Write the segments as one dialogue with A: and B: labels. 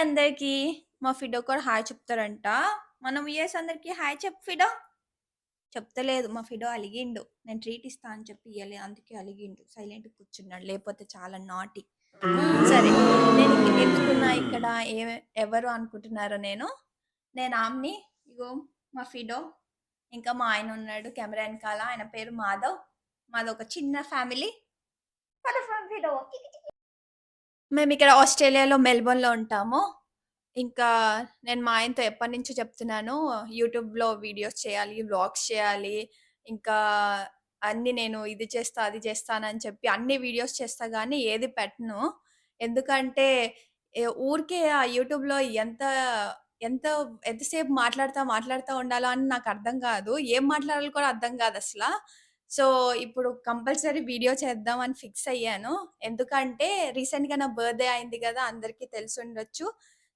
A: అందరికి మా ఫిడో కూడా హాయ్ చెప్తారంట. మనం వ్యూయర్స్ అందరికి హాయ్ చెప్పు ఫిడో. చెప్తలేదు మా ఫిడో అలిగిండు. నేను ట్రీట్ ఇస్తా అని చెప్పి ఇయ్యలే. అందుకే అలిగిండు. సైలెంట్ కూర్చున్నాడు. లేకపోతే చాలా నాటి. సరే నేను ఎందుకున్నా ఇక్కడ ఎవరు అనుకుంటున్నారో నేను ఆమ్ని. ఇగో మా ఫిడో ఇంకా మా ఆయన ఉన్నాడు కెమెరా వెనకాల. ఆయన పేరు మాధవ్. మాది ఒక చిన్న ఫ్యామిలీ. ఫిడో మేము ఇక్కడ ఆస్ట్రేలియాలో మెల్బోర్న్‌లో ఉంటాము. ఇంకా నేను మా ఆయనతో ఎప్పటినుంచో చెప్తున్నాను. యూట్యూబ్‌లో వీడియోస్ చేయాలి, వ్లాగ్స్ చేయాలి. ఇంకా అన్నీ నేను ఇది చేస్తా, అది చేస్తానని చెప్పి అన్ని వీడియోస్ చేస్తా గానీ ఏది పెట్టను. ఎందుకంటే ఊరికే ఆ యూట్యూబ్‌లో ఎంత ఎంత ఎంతసేపు మాట్లాడుతా ఉండాలో అని నాకు అర్థం కాదు. ఏం మాట్లాడాలో కూడా అర్థం కాదసల. సో, ఇప్పుడు కంపల్సరీ వీడియో చేద్దాం అని ఫిక్స్ అయ్యాను. ఎందుకంటే రీసెంట్‌గా నా బర్త్‌డే అయింది గదా! అందరికీ తెలిసుండొచ్చు.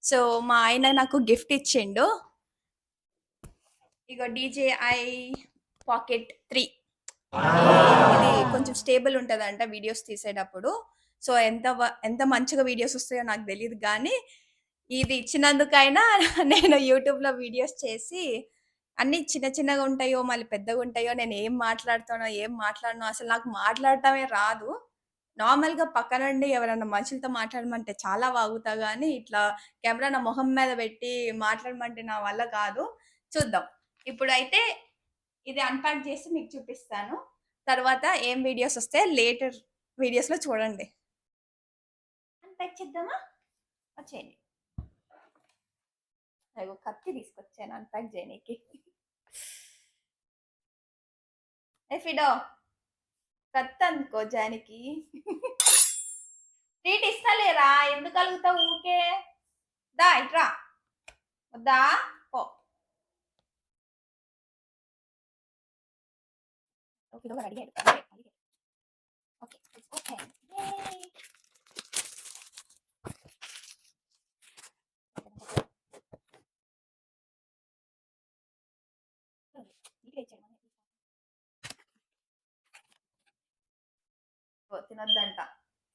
A: సో, మా ఆయన నాకు గిఫ్ట్ ఇచ్చిండు. ఇగో డీజేఐ పాకెట్ 3. ఇది కొంచెం స్టేబుల్ ఉంటదంట వీడియోస్ తీసేటప్పుడు. సో, ఎంత మంచిగా వీడియోస్ వస్తాయో నాకు తెలీదు గానీ, ఇది ఇచ్చినందుకైనా నేను యూట్యూబ్‌లో వీడియోస్ చేసి అన్నీ చిన్న చిన్నగా ఉంటాయో, మళ్ళీ పెద్దగుంటాయో, నేను ఏం మాట్లాడుతానో, ఏం మాట్లాడనో అసలు నాకు మాట్లాడటమే రాదు. నార్మల్‌గా పక్క నుండి ఎవరైనా మనుషులతో మాట్లాడమంటే చాలా వాగుతా గానీ, ఇట్లా కెమెరా నా మొహం మీద పెట్టి మాట్లాడమంటే నా వల్ల కాదు. చూద్దాం. ఇప్పుడైతే ఇది అన్‌పాక్ చేసి మీకు చూపిస్తాను. తర్వాత ఏం వీడియోస్ వస్తాయో లేటర్ వీడియోస్‌లో చూడండి. అన్‌పాక్ చేద్దామా? వచ్చేయండి. అదిగో కత్తి తీసుకొచ్చాను అన్‌పాక్ చేయనీకి. ఏ ఫిడో కత్తి అందుకో జానికి. ట్రీట్ ఇస్తలేరా? ఎందుకు అలుగుతావు ఊకే? దా ఇట్రా. వద్దా? పో. ఫిడో గాడు అడిగాడు. ఓకే. ఓకే. యay! నీట్‌గా ఇచ్చాడు. ఇగో తినొద్దంట.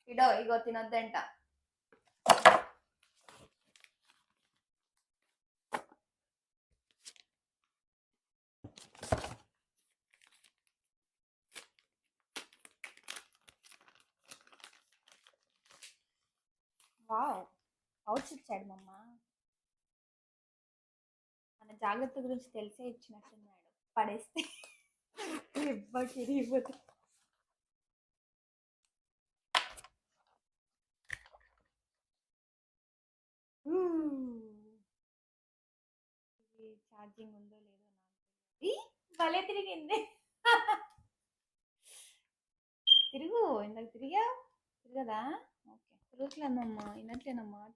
A: ఫిడో ఇగో తినొద్దంట. వావ్! పౌచ్ ఇచ్చాడు మమ్మ. మన జాగ్రత్త గురించి తెలిసే ఇచ్చినట్టున్నాడు. పడేస్తే ఇరిగిపోతుంది. ఇది ఛార్జింగ్ ఉందో లేదో నాకు తెలియదు. భలే తిరిగింది. తిరుగు ఇందాక తిరిగావు తిరగదా? ఓకే తిరుగుతలేనమ్మా వినట్లేనమాట.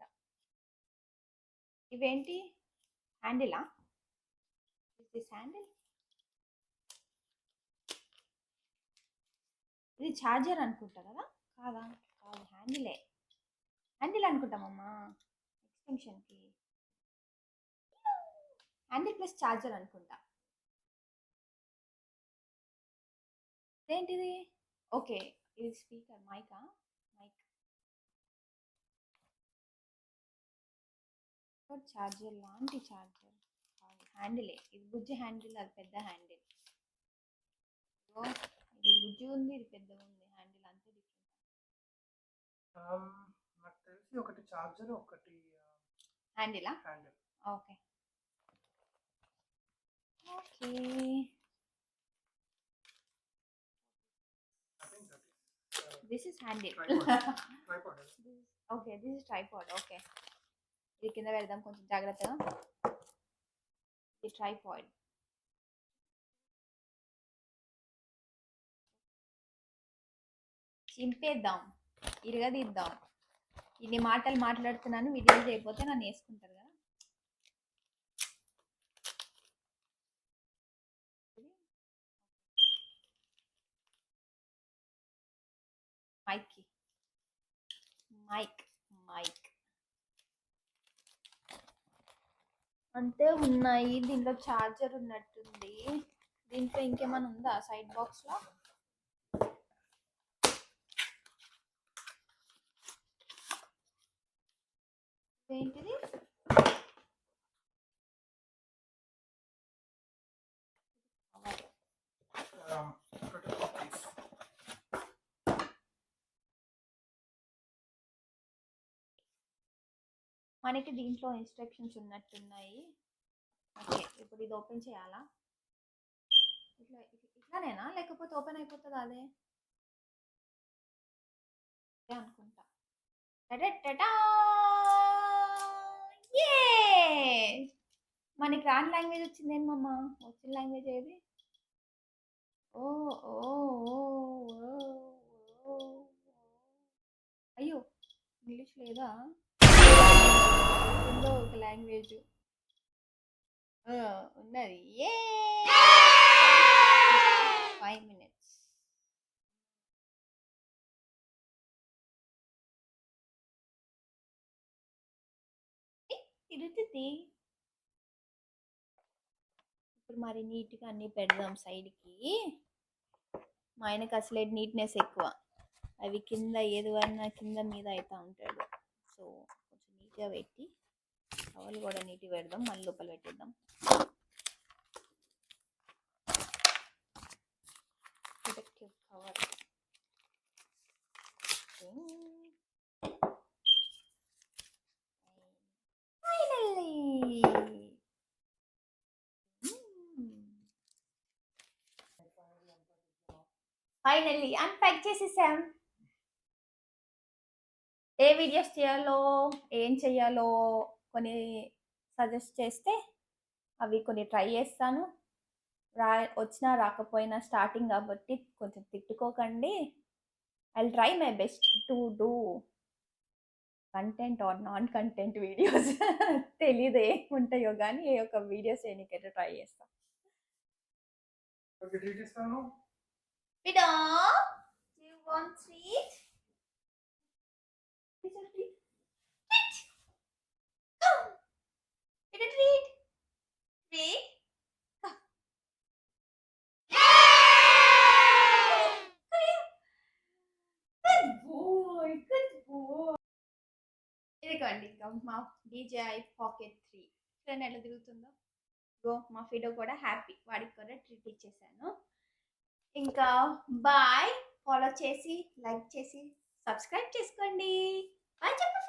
A: ఇవేంటి హ్యాండిలా? This handle? ఇది ఛార్జర్ అనుకుంటా కదా? కాదా? కాదు హ్యాండిలే. హ్యాండిల్ అనుకుంటామమ్మా ఎక్స్టెన్షన్కి. హ్యాండిల్ ప్లస్ ఛార్జర్ అనుకుంటా. ఏంటిది? ఓకే ఇది స్పీకర్ మైకా? మైక్ ఛార్జర్ లాంటి ఛార్జర్ కాదు హ్యాండిలే. ఇది బుజ్జి హ్యాండిల్ అది పెద్ద హ్యాండిల్. ఇది బుజ్జి ఉంది ఇది పెద్దగా ఉంది హ్యాండిల్ అంతే డిఫరెంట్.
B: నాకు తెలిసి ఒకటి చార్జర్ ఒకటి
A: హ్యాండిలా?
B: Handle.
A: Okay okay this is handle. Okay this is tripod. Okay ఇది కింద పెడదాం కొంచెం జాగ్రత్తగా. ఇది ట్రైపాడ్. చింపేద్దాం ఇరగదిద్దాం. ఇన్ని మాటలు మాట్లాడుతున్నాను వీడియోలు చేయకపోతే నన్ను వేసుకుంటారు కదా. మైక్ మైక్ మైక్ అంతే ఉన్నాయి. దీంట్లో ఛార్జర్ ఉన్నట్టుంది. దీంట్లో ఇంకేమైనా ఉందా సైడ్ బాక్స్లో? ఏంటిది
B: ఒకటి cookies.
A: మనకి దీంట్లో ఇన్స్ట్రక్షన్స్ ఉన్నట్టున్నాయి. ఓకే, ఇప్పుడు ఇది ఓపెన్ చేయాలా? ఇట్లానేనా లేకపోతే ఓపెన్ అయిపోతుందా? అదే అనుకుంటా. టటటటా! మనకి రాని లాంగ్వేజ్ వచ్చిందేంటి మమ్మ? వచ్చిన లాంగ్వేజ్ ఏది? ఓ ఓ అయ్యో, ఇంగ్లీష్ లేదా? ఉందో ఒక లాంగ్వేజ్ ఉన్నది. 5 minutes. తిరుగుతుంది. ఇప్పుడు మరి నీట్గా అన్నీ పెడదాం సైడ్కి. మా ఆయనకు అసలే నీట్నెస్ ఎక్కువ. అవి కింద ఏదువన్నా కింద మీద అవుతూ ఉంటాడు. సో కొంచెం నీట్గా పెట్టి కవర్లు కూడా నీట్గా పెడదాం. మళ్ళీ లోపల పెట్టేద్దాం. Protective cover. ఫైనల్లీ అన్ప్యాక్ చేసేసాం. ఏ వీడియోస్ చేయాలో ఏం చేయాలో కొన్ని సజెస్ట్ చేస్తే అవి కొన్ని ట్రై చేస్తాను. వచ్చినా రాకపోయినా స్టార్టింగ్ కాబట్టి కొంచెం తిట్టుకోకండి. I try my best to do content or non content videos. తెలీదు ఏముంటాయో కానీ ఏ ఒక్క వీడియోస్ చేయడానికైతే ట్రై చేస్తాను.
B: ఓకే, ట్రీట్ ఇస్తాను.
A: Vida, do you want treat? It's a treat. Treat. Come. Get a treat. Treat. Come. Come here. Good boy. Good boy. ఇదిగోండి ఇంకా మా DJI Pocket 3 చూడండి ఎలా తిరుగుతుందో. గో మా ఫిడో కూడా హ్యాపీ. వాడికి కూడా ట్రీట్ ఇచ్చేసాను. ఇంకా బాయ్. ఫాలో చేసి లైక్ చేసి సబ్స్క్రైబ్ చేసుకోండి. బాయ్ చెప్పు.